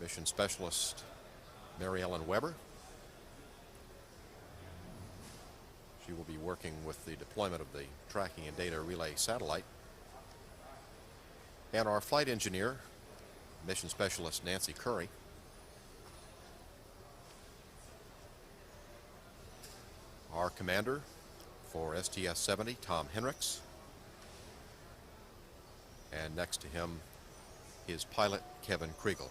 Mission Specialist Mary Ellen Weber. She will be working with the deployment of the Tracking and Data Relay Satellite. And our Flight Engineer, Mission Specialist Nancy Curry. Our Commander for STS-70, Tom Henricks. And next to him, his pilot, Kevin Kriegel.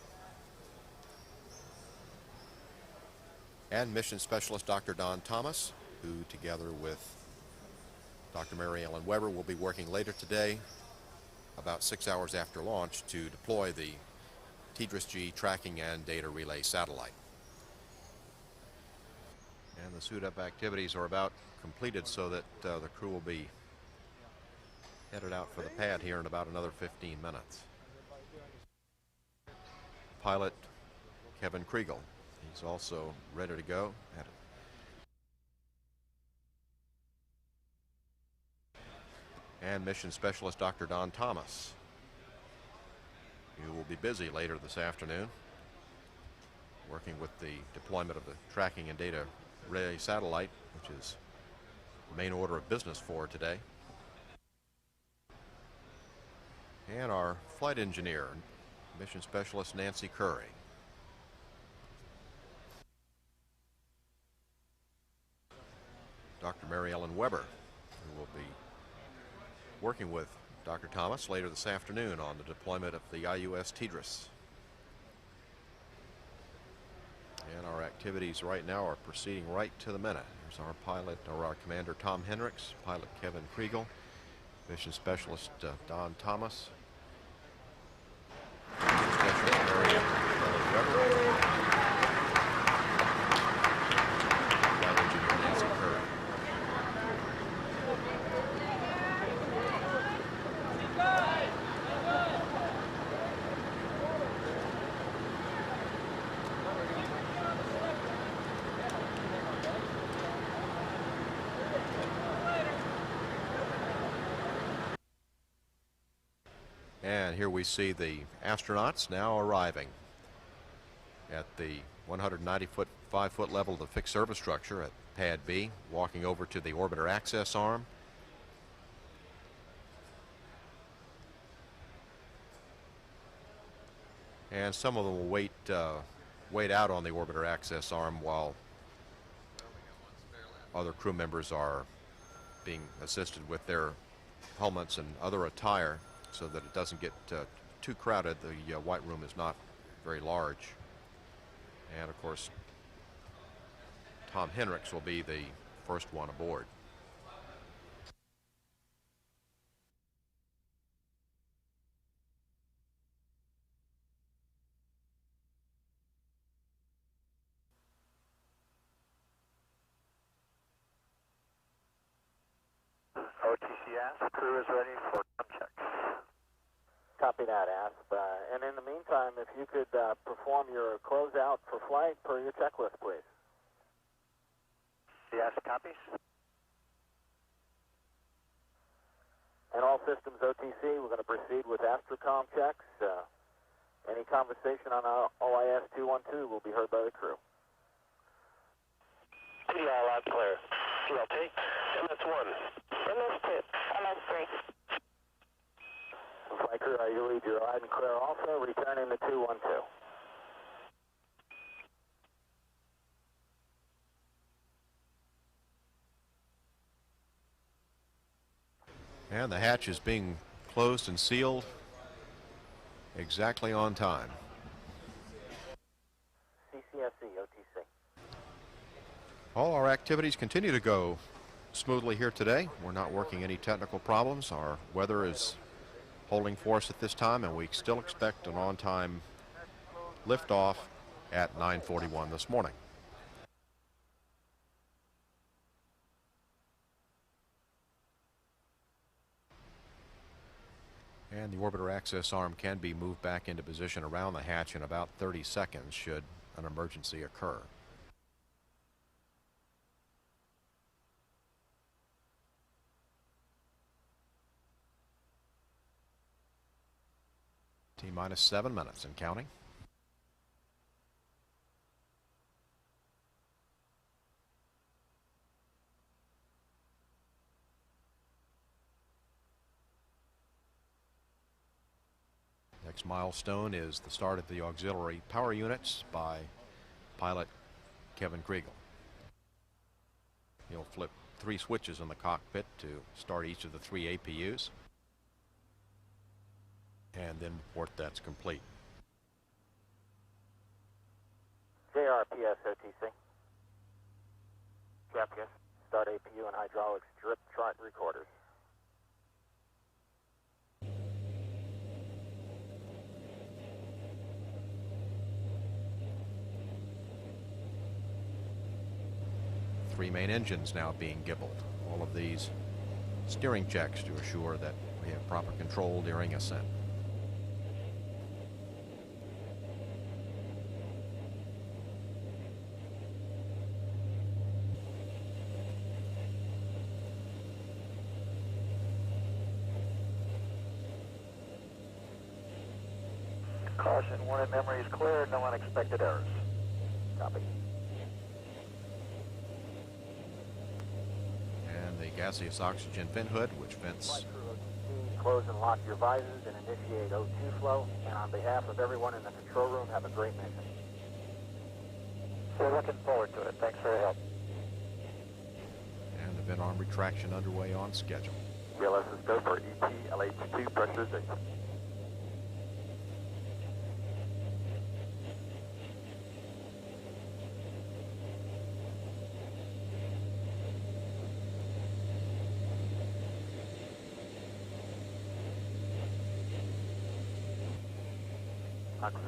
And Mission Specialist Dr. Don Thomas, who together with Dr. Mary Ellen Weber will be working later today, about 6 hours after launch, to deploy the TDRS-G Tracking and Data Relay Satellite. And the suit-up activities are about completed so that the crew will be headed out for the pad here in about another 15 minutes. Pilot Kevin Kriegel, he's also ready to go. And Mission Specialist Dr. Don Thomas, who will be busy later this afternoon working with the deployment of the Tracking and Data Relay Satellite, which is the main order of business for today. And our Flight Engineer, Mission Specialist Nancy Curry. Dr. Mary Ellen Weber, who will be working with Dr. Thomas later this afternoon on the deployment of the IUS TDRS. And our activities right now are proceeding right to the minute. Here's our pilot, or our Commander, Tom Henricks, pilot Kevin Kriegel, Mission Specialist Don Thomas, Mission Specialist Mary Ellen Weber, Flight Engineer Nancy Curry. And here we see the astronauts now arriving at the 190-foot, 5-foot level of the fixed service structure at Pad B, walking over to the orbiter access arm. And some of them will wait out on the orbiter access arm while other crew members are being assisted with their helmets and other attire, so that it doesn't get too crowded. The white room is not very large. And of course, Tom Henricks will be the first one aboard. OTCS, crew is ready for checks. Copy that, ASP. And in the meantime, if you could perform your closeout for flight per your checklist, please. Yes, copies. And all systems OTC, we're going to proceed with Astrocom checks. Any conversation on OIS 212 will be heard by the crew. Yeah, loud clear. CLT, MS1. MS2, MS3. Flight crew, I believe you're loud and clear also, returning to 212. And the hatch is being closed and sealed exactly on time. CCSE, OTC. All our activities continue to go smoothly here today. We're not working any technical problems. Our weather is holding for us at this time, and we still expect an on-time liftoff at 9:41 this morning. And the orbiter access arm can be moved back into position around the hatch in about 30 seconds should an emergency occur. T-minus 7 minutes and counting. Next milestone is the start of the auxiliary power units by pilot Kevin Kriegel. He'll flip 3 switches in the cockpit to start each of the 3 APUs and then report that's complete. JRPS OTC. JRPS. Start APU and hydraulics drip trot recorders. Three main engines now being gibbled. All of these steering checks to assure that we have proper control during ascent. Caution, warning memory is clear, no unexpected errors. Copy. And the gaseous oxygen vent hood, which vents. Flight crew OTC, close and lock your visors and initiate O2 flow. And on behalf of everyone in the control room, have a great mission. We're looking forward to it. Thanks for your help. And the vent arm retraction underway on schedule. VLS's go for ET LH2 pressurization.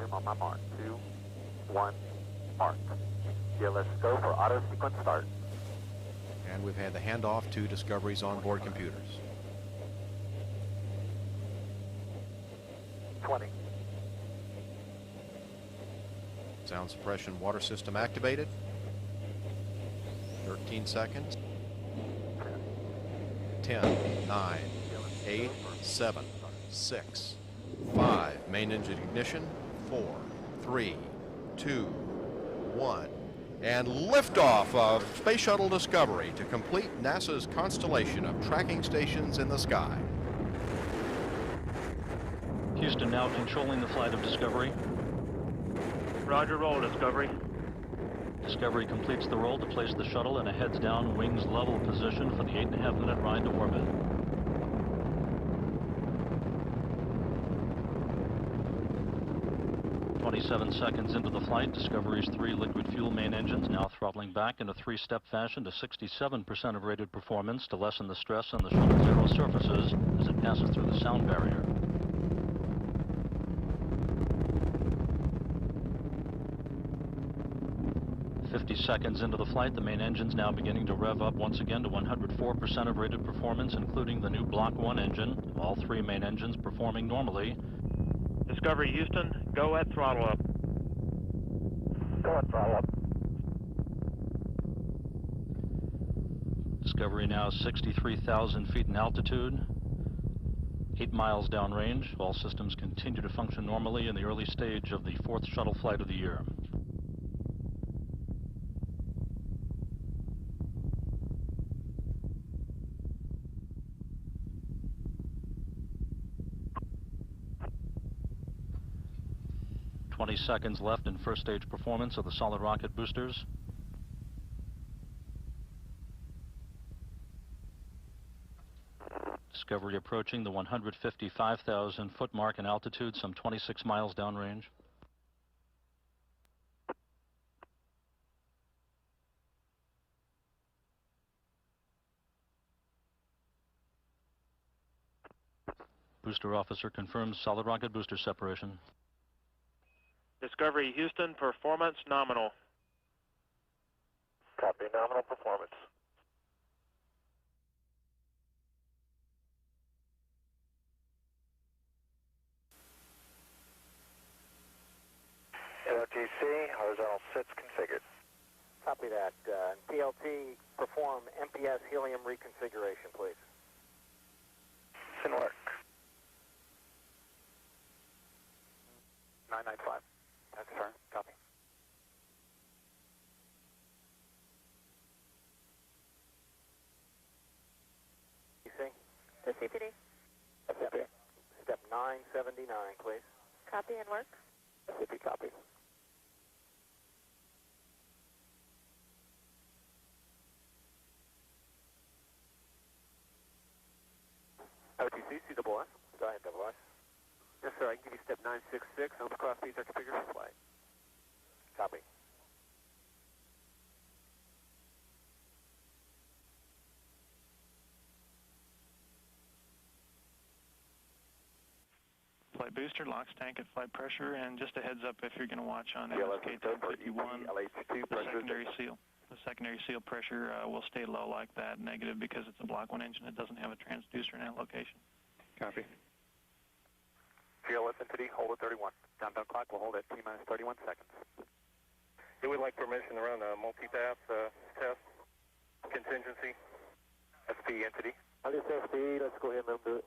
Zoom on my mark. 2, 1, mark. VLS go for auto sequence start. And we've had the handoff to Discovery's onboard computers. 20. Sound suppression water system activated. 13 seconds. 10, 9, 8, 7, 6, 5. Main engine ignition. 4, 3, 2, 1. And liftoff of Space Shuttle Discovery to complete NASA's constellation of tracking stations in the sky. Houston now controlling the flight of Discovery. Roger, roll, Discovery. Discovery completes the roll to place the shuttle in a heads-down, wings level position for the 8.5-minute ride to orbit. "27 seconds into the flight, Discovery's 3 liquid fuel main engines now throttling back in a 3-step fashion to 67% of rated performance to lessen the stress on the shuttle zero surfaces as it passes through the sound barrier. Seconds into the flight, the main engine's now beginning to rev up once again to 104% of rated performance, including the new Block 1 engine. All 3 main engines performing normally. Discovery Houston, go at throttle up. Go at throttle up. Discovery now 63,000 feet in altitude, 8 miles downrange. All systems continue to function normally in the early stage of the 4th shuttle flight of the year. Seconds left in first stage performance of the solid rocket boosters. Discovery approaching the 155,000 foot mark in altitude, some 26 miles downrange. Booster officer confirms solid rocket booster separation. Discovery Houston, performance nominal. Copy, nominal performance. NOTC, horizontal sits configured. Copy that. PLT, perform MPS helium reconfiguration, please. It's in work. 995. That's fair. Copy. PC? To CPD. Step 979, please. Copy and work. Mississippi, copy. OTC, CSS. Go ahead, double S. Yes, sir. I can give you step 966. Homes cross speeds are configured for flight. Copy. Flight booster, locks tank at flight pressure, and just a heads up if you're going to watch on GLS MSK go for 1051, LH2 the pressure. secondary seal pressure will stay low like that, negative, because it's a Block 1 engine. It doesn't have a transducer in that location. Copy. GLS entity, hold at 31. Countdown clock will hold at T-minus 31 seconds. We would like permission to run a multi-path test contingency. SP entity. This SP, let's go ahead and do it.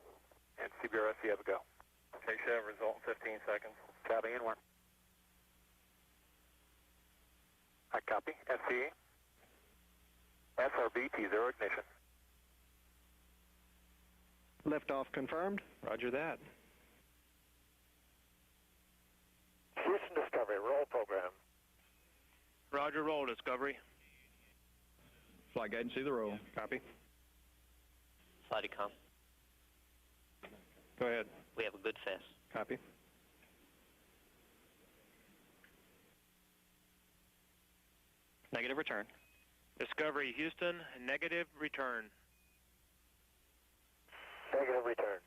And CBRS, you have a go. Okay, should have result in 15 seconds. Copy and work. I copy. SCE. SRB T0 ignition. Liftoff confirmed. Roger that. Houston Discovery, roll program. Roger, roll, Discovery. Flight guidance, see the roll. Copy. Flightcom. Go ahead. We have a good fest. Copy. Negative return. Discovery, Houston, negative return. Negative return.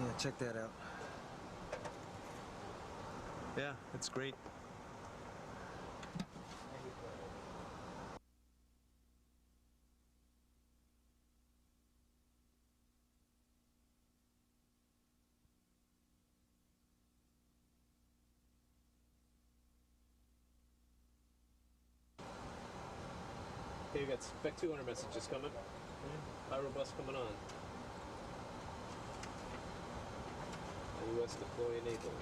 Yeah, check that out. Yeah, it's great. Okay, we got spec 200 messages coming. Pyro bus coming on. US deploy enable.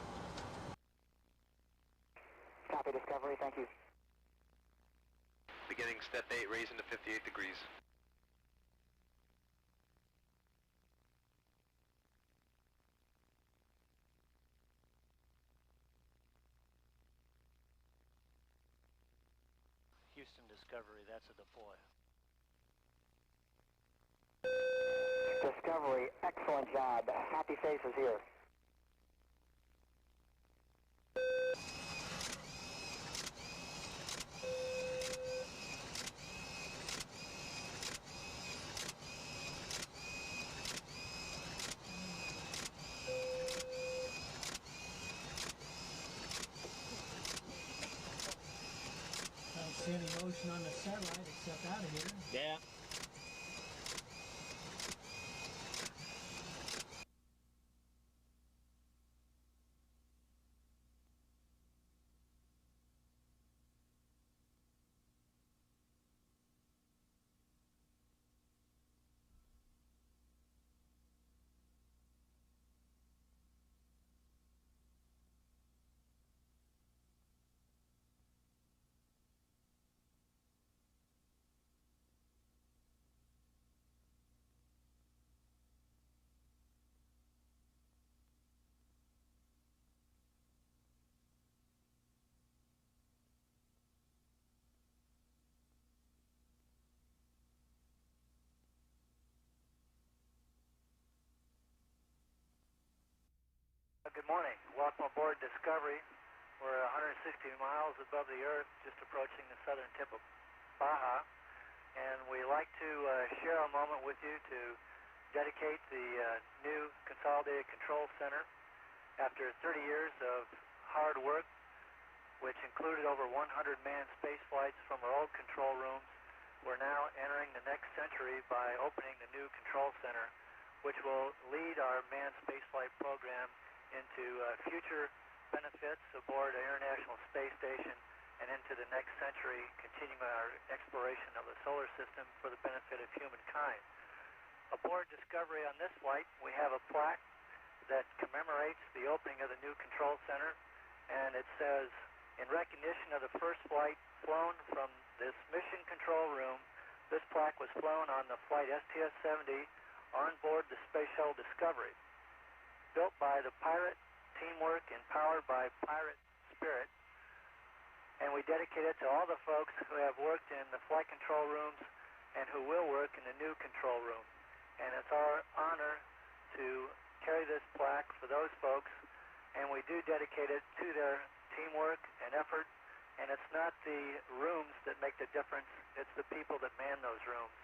Copy Discovery, thank you. Beginning step 8, raising to 58 degrees. Houston Discovery, that's a deploy. Discovery, excellent job. Happy faces here. I don't see any motion on the satellite except out of here. Yeah. Good morning. Welcome aboard Discovery. We're 160 miles above the Earth, just approaching the southern tip of Baja. And we like to share a moment with you to dedicate the new Consolidated Control Center. After 30 years of hard work, which included over 100 manned space flights from our old control rooms, we're now entering the next century by opening the new Control Center, which will lead our manned spaceflight program into future benefits aboard the International Space Station and into the next century, continuing our exploration of the solar system for the benefit of humankind. Aboard Discovery on this flight, we have a plaque that commemorates the opening of the new control center, and it says, in recognition of the first flight flown from this mission control room, this plaque was flown on the flight STS-70 on board the Space Shuttle Discovery. Built by the Pirate teamwork and powered by Pirate spirit, and we dedicate it to all the folks who have worked in the flight control rooms and who will work in the new control room. And it's our honor to carry this plaque for those folks, and we do dedicate it to their teamwork and effort. And it's not the rooms that make the difference, it's the people that man those rooms.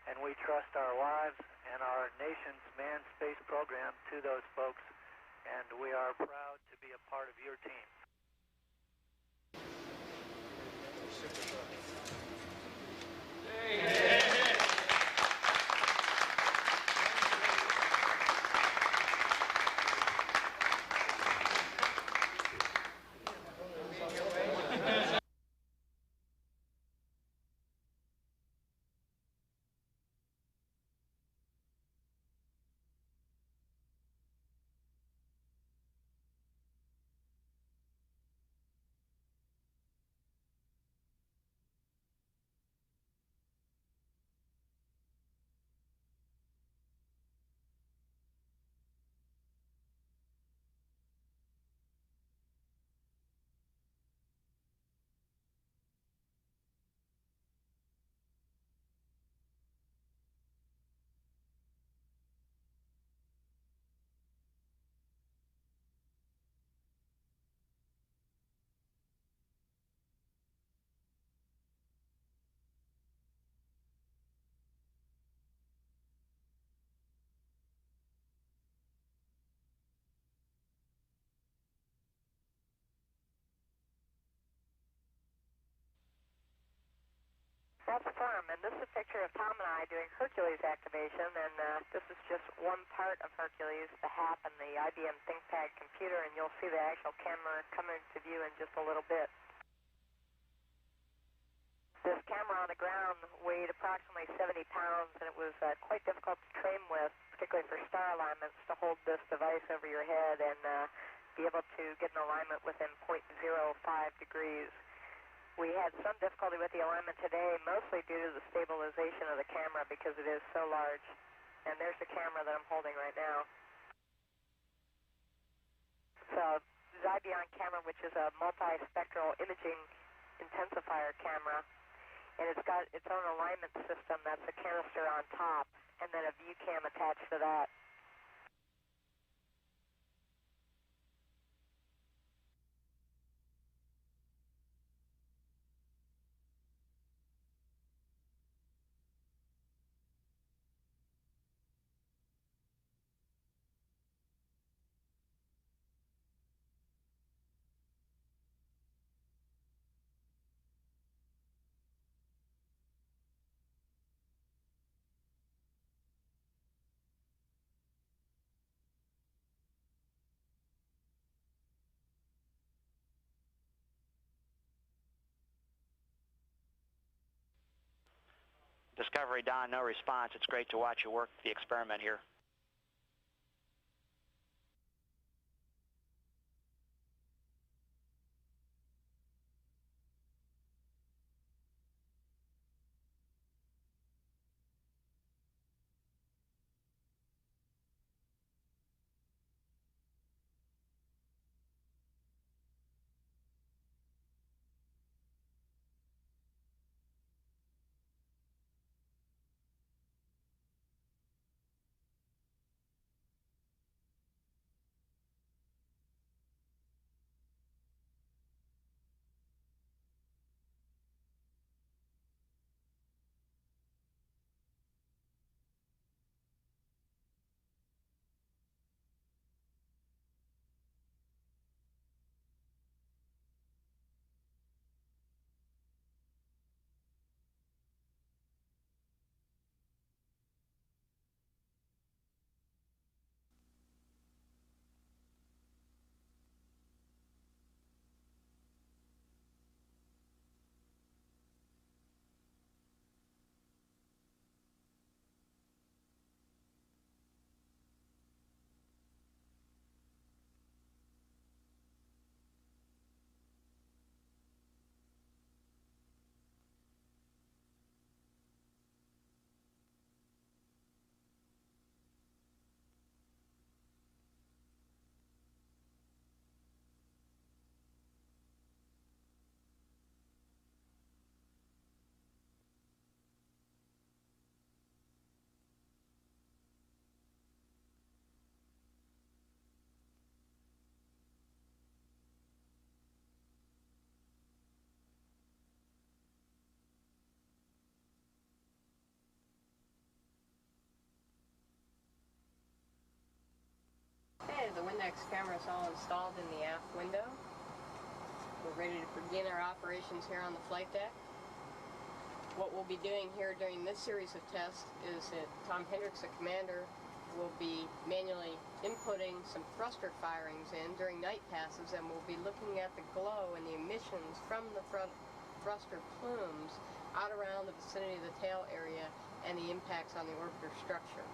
And we trust our lives and our nation's manned space program to those folks, and we are proud to be a part of your team. That's Firm, and this is a picture of Tom and I doing Hercules activation, and this is just one part of Hercules, the HAP and the IBM ThinkPad computer, and you'll see the actual camera coming to view in just a little bit. This camera on the ground weighed approximately 70 pounds, and it was quite difficult to train with, particularly for star alignments, to hold this device over your head and be able to get an alignment within 0.05 degrees. We had some difficulty with the alignment today, mostly due to the stabilization of the camera because it is so large. And there's the camera that I'm holding right now. It's a Zybion camera, which is a multi-spectral imaging intensifier camera. And it's got its own alignment system. That's a canister on top, and then a view cam attached to that. Discovery, Don, no response. It's great to watch you work the experiment here. index camera is all installed in the aft window. We're ready to begin our operations here on the flight deck. What we'll be doing here during this series of tests is that Tom Hendricks, the commander, will be manually inputting some thruster firings in during night passes, and we'll be looking at the glow and the emissions from the thruster plumes out around the vicinity of the tail area and the impacts on the orbiter structure.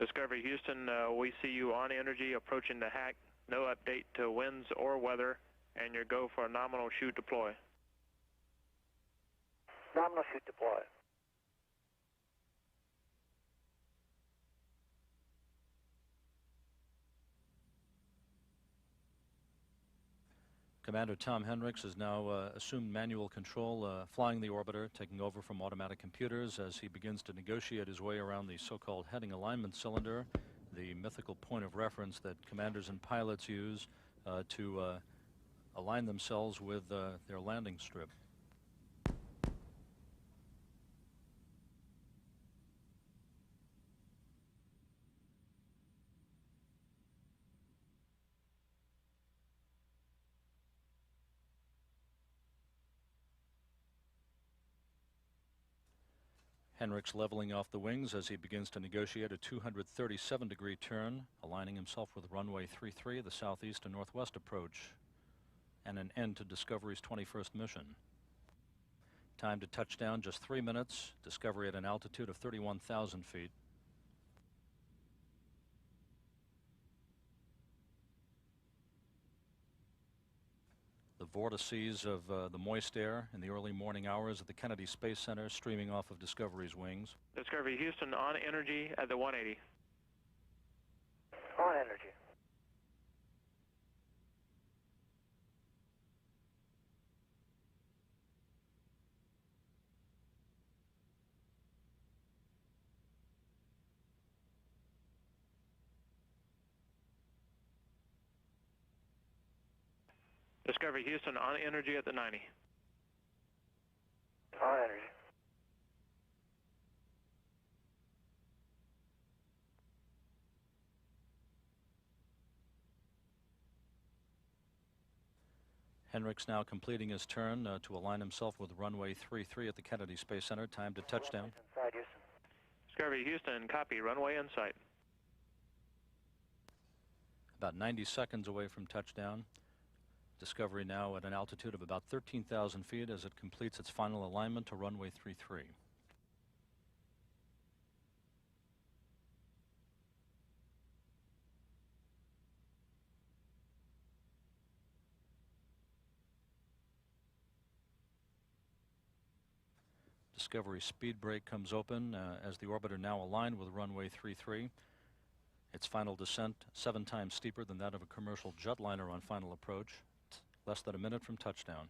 Discovery Houston, we see you on energy approaching the hack. No update to winds or weather, and your go for a nominal shoot deploy. Nominal shoot deploy. Commander Tom Hendricks has now assumed manual control, flying the orbiter, taking over from automatic computers as he begins to negotiate his way around the so-called heading alignment cylinder, the mythical point of reference that commanders and pilots use to align themselves with their landing strip. Hendricks leveling off the wings as he begins to negotiate a 237-degree turn, aligning himself with runway 33, the southeast and northwest approach, and an end to Discovery's 21st mission. Time to touchdown, just 3 minutes. Discovery at an altitude of 31,000 feet. The vortices of the moist air in the early morning hours at the Kennedy Space Center streaming off of Discovery's wings. Discovery Houston on energy at the 180. On energy. Discovery Houston on energy at the 90. On energy. Hendricks now completing his turn to align himself with runway 33 at the Kennedy Space Center. Time to touchdown. Inside Houston. Discovery Houston, copy, runway in sight. About 90 seconds away from touchdown. Discovery now at an altitude of about 13,000 feet as it completes its final alignment to runway 33. Discovery speed brake comes open as the orbiter now aligned with runway 33. Its final descent 7 times steeper than that of a commercial jetliner on final approach. Less than a minute from touchdown.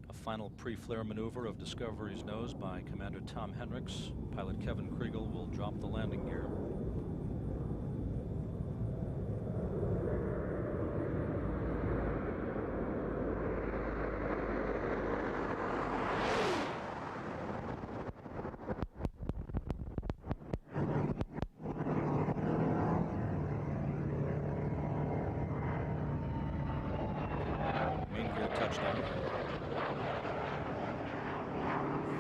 A final pre-flare maneuver of Discovery's nose by Commander Tom Hendricks. Pilot Kevin Kriegel will drop the landing gear. Touchdown.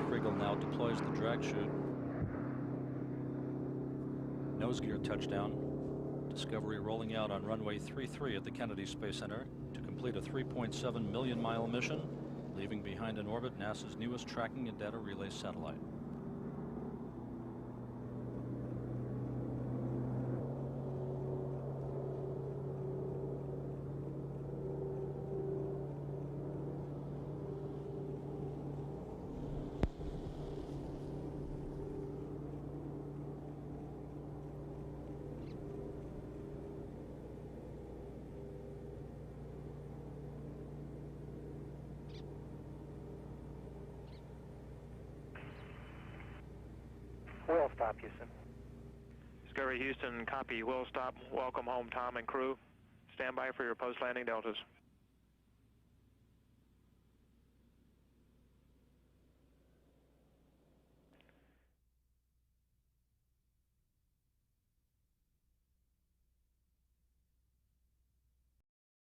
Kriegel now deploys the drag chute. Nose gear touchdown. Discovery rolling out on runway 33 at the Kennedy Space Center to complete a 3.7 million mile mission, leaving behind in orbit NASA's newest tracking and data relay satellite. Wheel stop, Houston. Discovery Houston, copy, wheel stop. Welcome home, Tom and crew. Stand by for your post-landing deltas.